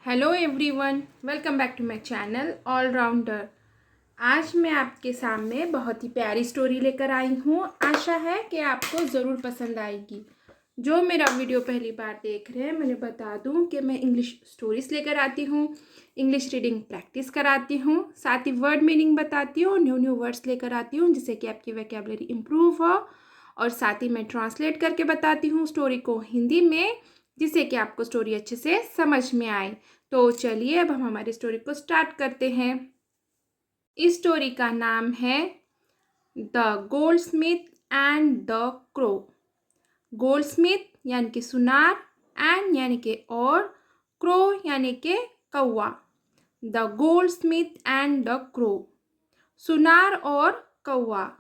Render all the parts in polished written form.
Hello everyone, welcome back to my channel allrounder. आज मैं आपके सामने बहुत ही प्यारी स्टोरी लेकर आई हूँ। आशा है कि आपको ज़रूर पसंद आएगी। जो मेरा वीडियो पहली बार देख रहे हैं, मैंने बता दूँ कि मैं इंग्लिश स्टोरीज़ लेकर आती हूँ, इंग्लिश रीडिंग प्रैक्टिस कराती हूँ, साथ ही वर्ड मीनिंग बताती हूँ, न्यू वर्ड्स लेकर आती हूँ जिससे कि आपकी वोकैबुलरी इम्प्रूव हो, और साथ ही मैं ट्रांसलेट करके बताती हूँ स्टोरी को हिंदी में, जिससे कि आपको स्टोरी अच्छे से समझ में आए। तो चलिए अब हम हमारी स्टोरी को स्टार्ट करते हैं। इस स्टोरी का नाम है the Goldsmith and the crow. Goldsmith यानी कि सुनार, एंड यानी कि और, क्रो यानी कि कौवा। The Goldsmith and the crow, सुनार और कौवा।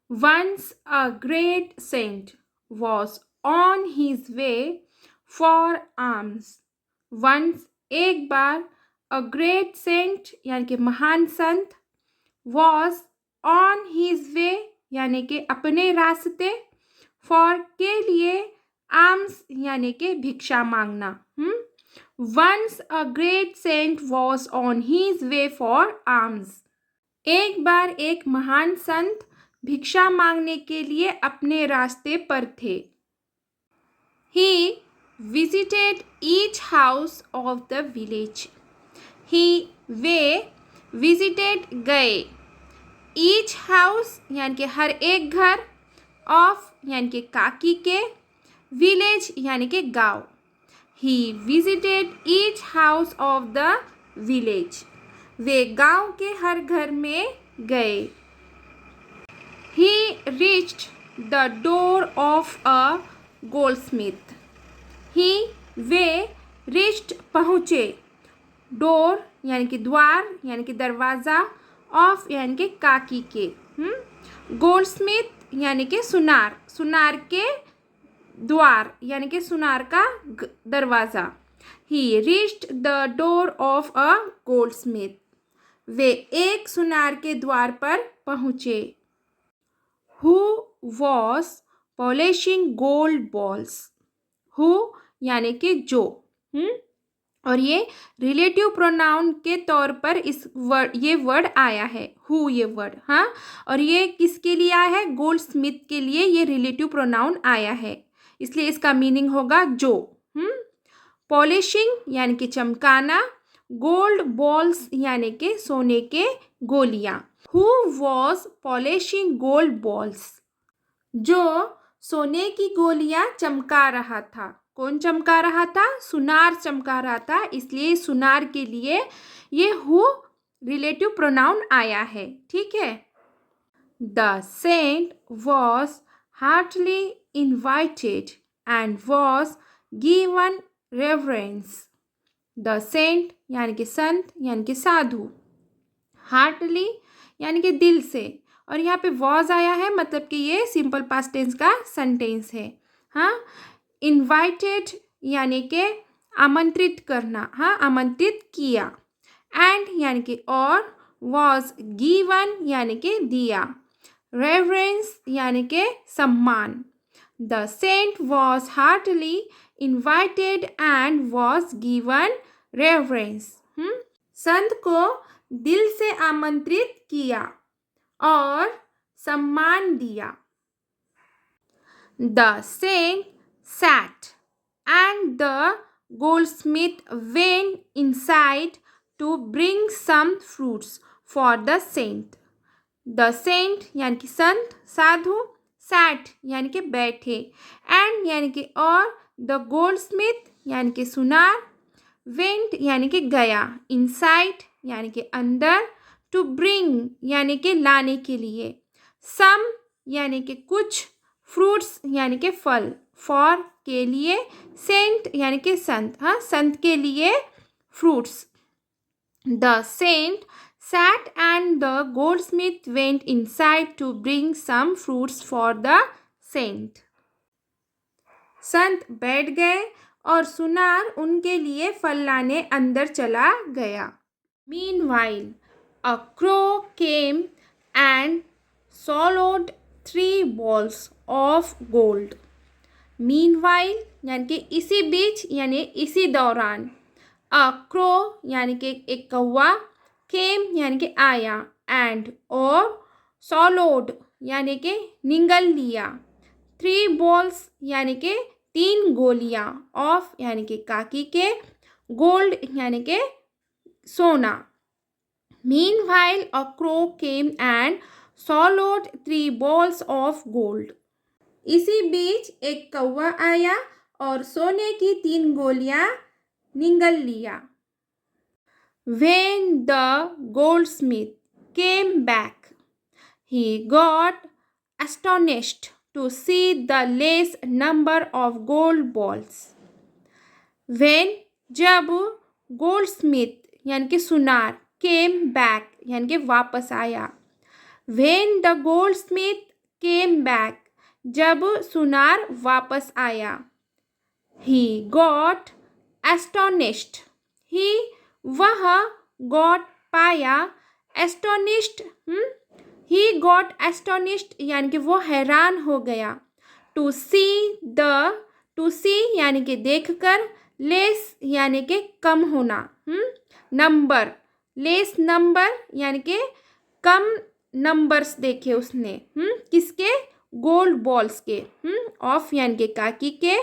Once a great saint was on his way for alms. Once एक बार, a great saint यानी कि महान संत, was on his way यानी कि अपने रास्ते, for के लिए, alms यानी कि भिक्षा मांगना। Once a great saint was on his way for alms. एक बार एक महान संत भिक्षा मांगने के लिए अपने रास्ते पर थे। He visited each house of the village. Way visited गए, each house यानी कि हर एक घर, of यानी कि काकी के, village यानी कि गांव। He visited each house of the village. वे गांव के हर घर में गए। He reached the door of a goldsmith. Way reached पहुँचे, door यानी कि द्वार यानी कि दरवाज़ा, of यानी कि काकी के, goldsmith यानी कि सुनार, सुनार के द्वार यानी कि सुनार का दरवाज़ा। He reached the door of a goldsmith. वे एक सुनार के द्वार पर पहुँचे। Who was polishing gold balls. Who यानी कि जो, और ये रिलेटिव प्रोनाउन के तौर पर ये वर्ड आया है, हु ये वर्ड, हाँ, और ये किसके लिए आया है? गोल्ड स्मिथ के लिए ये रिलेटिव प्रोनाउन आया है, इसलिए इसका मीनिंग होगा जो। पॉलिशिंग यानी कि चमकाना, गोल्ड बॉल्स यानी कि सोने के गोलियां। Who was polishing gold balls. जो सोने की गोलियां चमका रहा था। कौन चमका रहा था? सुनार चमका रहा था, इसलिए सुनार के लिए ये हु रिलेटिव प्रोनाउन आया है। ठीक है। The saint was heartily invited and was given reverence. The saint यानी कि संत यानी कि साधु, हार्टली यानी कि दिल से, और यहाँ पे वॉज आया है, मतलब कि ये सिंपल पास्ट टेंस का सेंटेंस है। हाँ, इनवाइटेड यानी कि आमंत्रित करना, हाँ, आमंत्रित किया, एंड यानी कि और, वॉज गिवन यानी कि दिया, रेवरेंस यानी कि सम्मान। The saint was heartily invited and was given reverence. संत को दिल से आमंत्रित किया और सम्मान दिया। The saint sat and the goldsmith went inside to bring some fruits for the saint. The saint यानी कि संत, साधु, sat यानी कि बैठे, and यानी कि और, the goldsmith यानी कि सुनार, went यानी कि गया, inside यानी कि अंदर, to bring यानी कि लाने के लिए, some यानी कि कुछ, fruits यानी कि फल, for के लिए, saint यानी कि संत, हाँ, संत के लिए fruits. The saint sat and the goldsmith went inside to bring some fruits for the saint. संत बैठ गए और सुनार उनके लिए फल लाने अंदर चला गया। Meanwhile, a crow came and swallowed 3 balls of gold. Meanwhile यानी कि इसी बीच यानी इसी दौरान, अ क्रो यानी कि एक कौवा, केम यानी कि आया, एंड और सॉलोड यानी कि निगल लिया, 3 balls यानी कि 3 गोलियां, ऑफ यानी कि काकी के, गोल्ड यानी कि सोना। Meanwhile a crow came and swallowed 3 balls of gold. इसी बीच एक कौवा आया और सोने की 3 गोलियां निगल लिया। When the goldsmith came back, he got astonished to see the less number of gold balls. When जब goldsmith यानी कि सुनार, came back यानी कि वापस आया। When the goldsmith came back, जब सुनार वापस आया। He got astonished. He वह got पाया, astonished he got astonished यानी कि वो हैरान हो गया। to see यानी कि देखकर, less यानी कि कम होना, नंबर, less नंबर यानी कि कम नंबर्स देखे उसने, किसके, गोल्ड बॉल्स के, ऑफ यानी कि काकी के,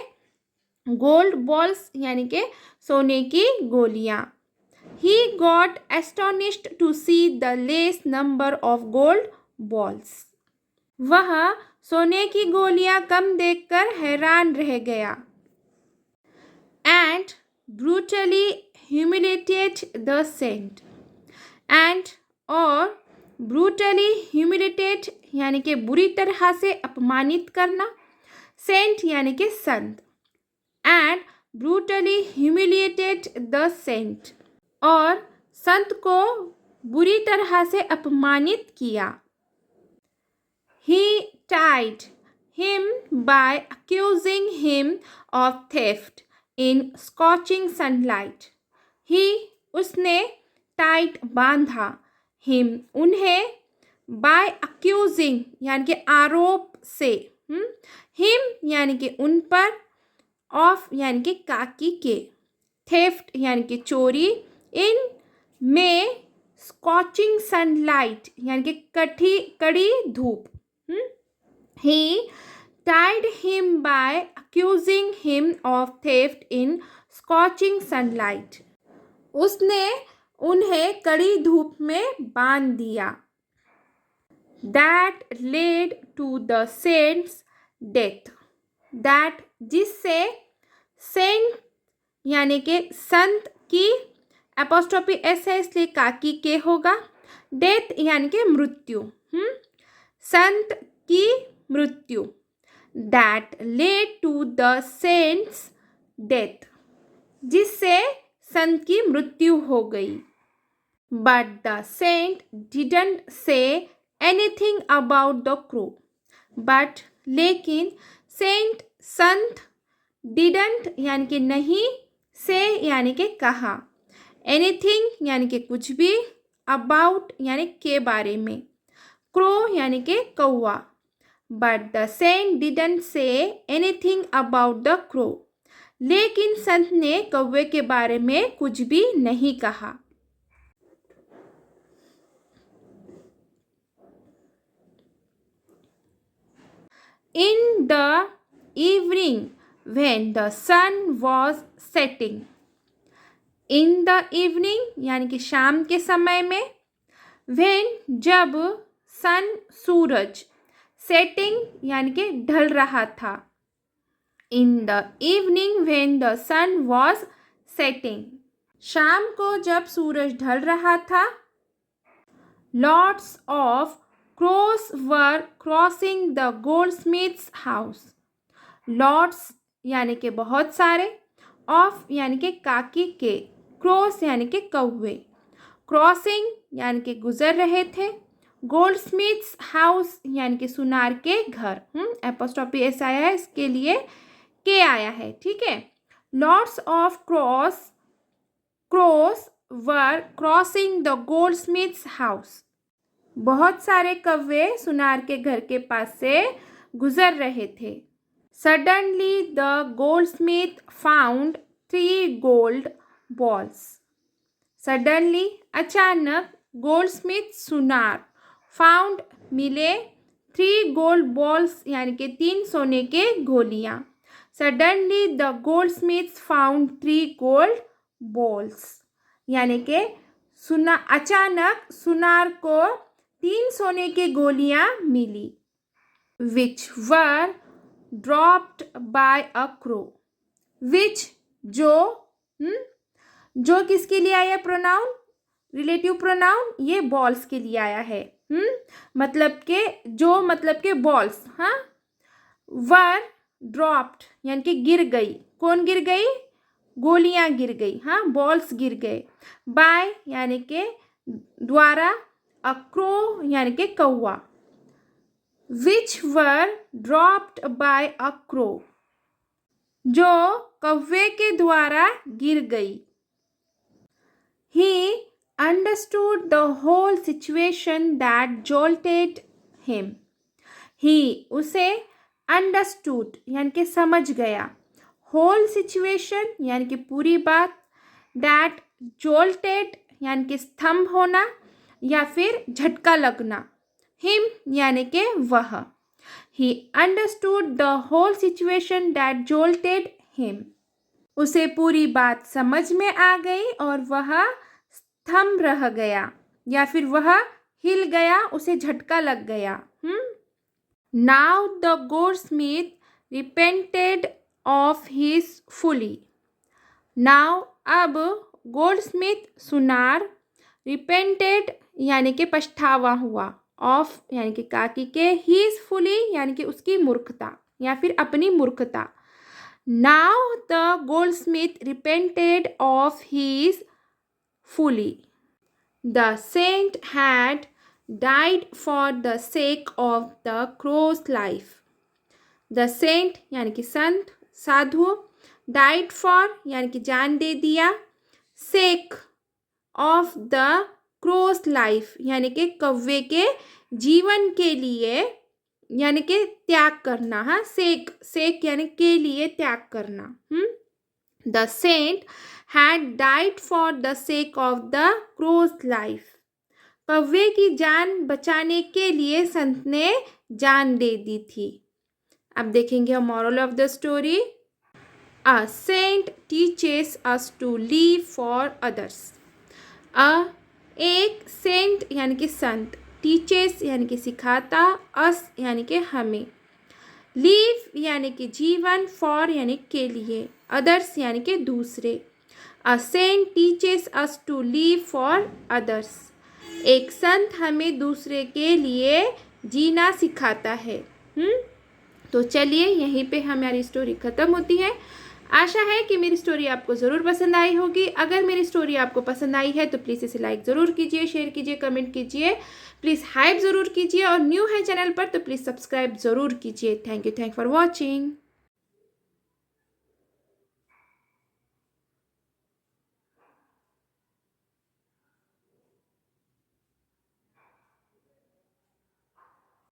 गोल्ड बॉल्स यानी कि सोने की गोलियां। He got astonished to see the less number of gold balls. वह सोने की गोलियां कम देखकर हैरान रह गया। And brutally humiliated the saint. And और brutally humiliated यानी कि बुरी तरह से अपमानित करना, सेंट यानी कि संत। And brutally humiliated the saint. और संत को बुरी तरह से अपमानित किया। He tied him by accusing him of theft in scorching sunlight. He उसने tied बांधा, him उन्हें, by accusing यानी कि आरोप से, him यानी कि उन पर, of यानी कि काकी के, theft यानी कि चोरी, इन में स्कॉचिंग सनलाइट यानी कि कड़ी धूप। He tied him by accusing him of theft in scorching sunlight. उसने उन्हें कड़ी धूप में बांध दिया। That led to the saint's death. That जिससे, सेंट यानी कि संत की, एपोस्ट्रोफी एस है इसलिए काकी के होगा, डेथ यानी कि मृत्यु, संत की मृत्यु। That led to the saint's death, जिससे संत की मृत्यु हो गई। But the saint didn't say anything about the crow. But लेकिन, सेंट संत, डिडंट यानी कि नहीं, से यानी कि कहा, एनीथिंग यानी कि कुछ भी, अबाउट यानी के बारे में, क्रो यानी कि कौवा। But the saint didn't say anything about the crow. लेकिन संत ने कौवे के बारे में कुछ भी नहीं कहा। In the evening when the sun was setting. In the evening यानी कि शाम के समय में, when जब, सन सूरज, सेटिंग यानी कि ढल रहा था। In the evening when the sun was setting, शाम को जब सूरज ढल रहा था। Lots of crows were crossing the goldsmith's house. Lots यानी कि बहुत सारे, ऑफ यानी कि काकी के, क्रॉस यानी कि कौवे, क्रॉसिंग यानी कि गुजर रहे थे, गोल्डस्मिथ्स हाउस यानी कि सुनार के घर, एपोस्ट्रोफी एस आया है इसके लिए के आया है, ठीक है। Lots of crows were crossing the goldsmiths house. बहुत सारे कौवे सुनार के घर के पास से गुजर रहे थे। Suddenly the goldsmith found 3 gold balls. Suddenly, अचानक, goldsmith सुनार found मिले 3 gold balls यानी कि 3 सोने के गोलियां. Suddenly the goldsmiths found 3 gold balls. यानी कि अचानक सुनार को 3 सोने के गोलियां मिली. Which were dropped by a crow. Which जो किसके लिए आया प्रोनाउन? Relative pronoun. ये बॉल्स के लिए आया है. मतलब के बॉल्स. हाँ. वर ड्रॉप्ड यानी कि गिर गई. कौन गिर गई? गोलियां गिर गई. हाँ, बॉल्स गिर गए. बाय यानी के द्वारा. अ क्रो यानी के कौवा. विच वर ड्रॉप्ड बाय अ क्रो, जो कौवे के द्वारा गिर गई. He understood the whole situation that jolted him. He उसे understood यानी कि समझ गया. whole situation यानी कि पूरी बात. that jolted यानी कि स्तंभ होना या फिर झटका लगना. him यानी कि वह. He understood the whole situation that jolted him. उसे पूरी बात समझ में आ गई और वह स्तंभ रह गया या फिर वह हिल गया, उसे झटका लग गया. Now the goldsmith repented of his folly. Now अब goldsmith सुनार repented यानी कि पछतावा हुआ. of यानी कि काकी के. his folly यानी कि उसकी मूर्खता या फिर अपनी मूर्खता. Now the goldsmith repented of his folly. The saint had died for the sake of the crow's life. The saint यानी कि संत, साधु. died for यानी कि जान दे दिया. sake of the crow's life यानी कि कौवे के जीवन के लिए यानी कि त्याग करना. हाँ, सेक यानी के लिए त्याग करना. The saint had died for the sake of the crow's life. कौवे की जान बचाने के लिए संत ने जान दे दी थी. अब देखेंगे moral of the story. A saint teaches us to live for others. एक सेंट यानी कि संत. टीचेस यानी कि सिखाता. अस यानी कि हमें. लिव यानी कि जीवन. फॉर यानी के लिए. अदर्स यानी कि दूसरे. A saint teaches us to live for others. एक संत हमें दूसरे के लिए जीना सिखाता है. तो चलिए यहीं पे हमारी स्टोरी ख़त्म होती है. आशा है कि मेरी स्टोरी आपको ज़रूर पसंद आई होगी. अगर मेरी स्टोरी आपको पसंद आई है तो प्लीज़ इसे लाइक ज़रूर कीजिए, शेयर कीजिए, कमेंट कीजिए, प्लीज़ हाइप ज़रूर कीजिए और न्यू है चैनल पर तो प्लीज़ सब्सक्राइब ज़रूर कीजिए. Thank you for watching.